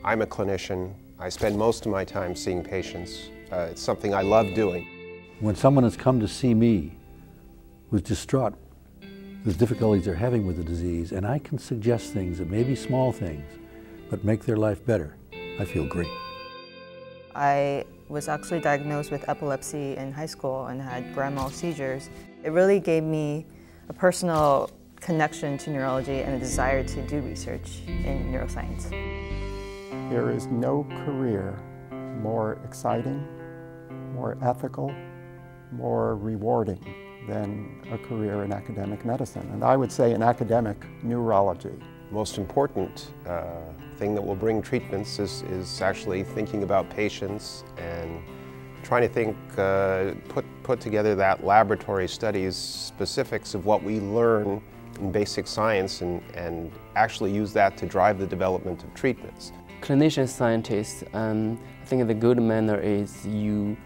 I'm a clinician. I spend most of my time seeing patients. It's something I love doing. When someone has come to see me who's distraught with difficulties they're having with the disease, and I can suggest things that may be small things, but make their life better, I feel great. I was actually diagnosed with epilepsy in high school and had grand mal seizures. It really gave me a personal connection to neurology and a desire to do research in neuroscience. There is no career more exciting, more ethical, more rewarding than a career in academic medicine, and I would say in academic neurology. Most important thing that will bring treatments is actually thinking about patients and trying to think, put together that laboratory studies, specifics of what we learn in basic science and actually use that to drive the development of treatments. Clinician scientists, I think the good manner is you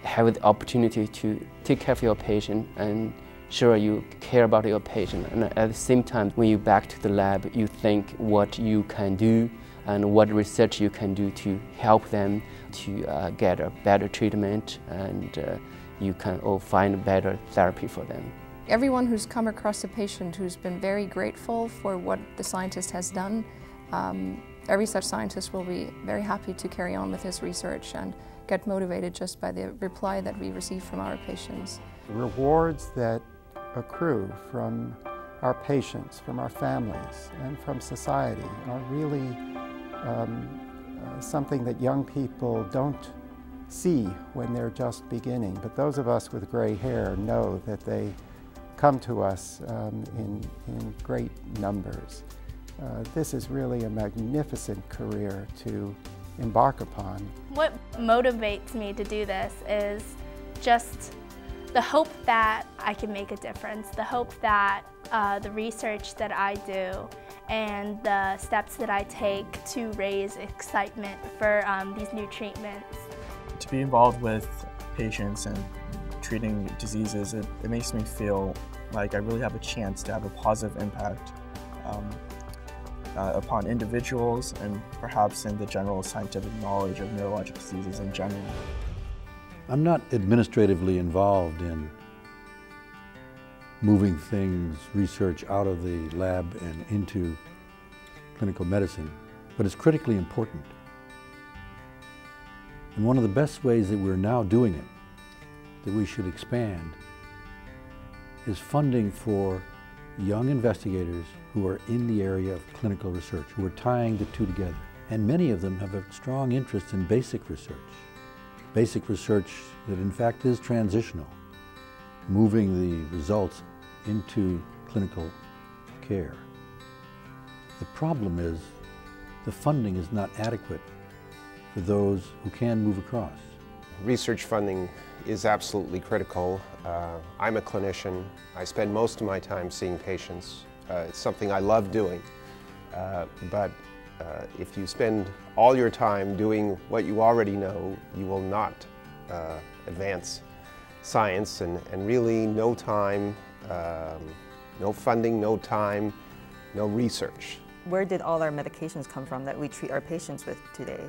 have the opportunity to take care of your patient and sure you care about your patient, and at the same time when you back to the lab you think what you can do and what research you can do to help them to get a better treatment, and you can find a better therapy for them. Everyone who's come across a patient who's been very grateful for what the scientist has done, every such scientist will be very happy to carry on with his research and get motivated just by the reply that we receive from our patients. The rewards that accrue from our patients, from our families, and from society are really something that young people don't see when they're just beginning. But those of us with gray hair know that they come to us in great numbers. This is really a magnificent career to embark upon. What motivates me to do this is just the hope that I can make a difference, the hope that the research that I do and the steps that I take to raise excitement for these new treatments. To be involved with patients and treating diseases, it makes me feel like I really have a chance to have a positive impact upon individuals and perhaps in the general scientific knowledge of neurologic diseases in general. I'm not administratively involved in moving things, research out of the lab and into clinical medicine, but it's critically important. And one of the best ways that we're now doing it, that we should expand, is funding for young investigators who are in the area of clinical research, who are tying the two together. And many of them have a strong interest in basic research that in fact is transitional, moving the results into clinical care. The problem is the funding is not adequate for those who can move across. Research funding is absolutely critical. I'm a clinician. I spend most of my time seeing patients. It's something I love doing, but if you spend all your time doing what you already know, you will not advance science, and really no time, no funding, no time, no research. Where did all our medications come from that we treat our patients with today?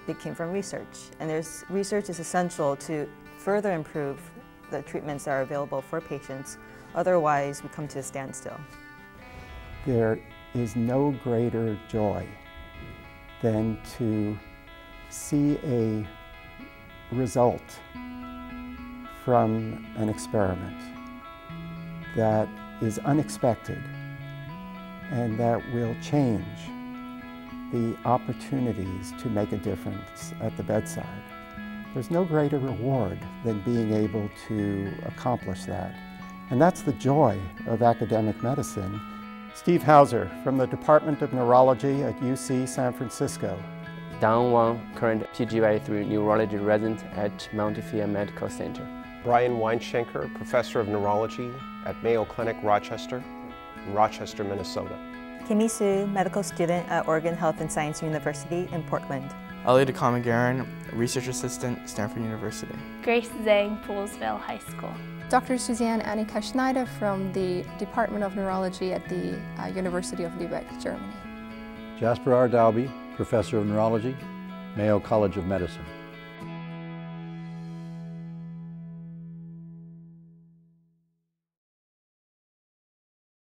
They came from research, and research is essential to further improve the treatments that are available for patients. Otherwise, we come to a standstill. There is no greater joy than to see a result from an experiment that is unexpected and that will change the opportunities to make a difference at the bedside. There's no greater reward than being able to accomplish that. And that's the joy of academic medicine. Steve Hauser from the Department of Neurology at UC San Francisco. Dan Wang, current PGY3 neurology resident at Montefiore Medical Center. Brian Weinschenker, Professor of Neurology at Mayo Clinic, Rochester, Minnesota. Kimmy Su, medical student at Oregon Health and Science University in Portland. Ali DeComagaran, Research Assistant, Stanford University. Grace Zhang, Poolsville High School. Dr. Suzanne Annika Schneider from the Department of Neurology at the University of Lübeck, Germany. Jasper R. Dalby, Professor of Neurology, Mayo College of Medicine.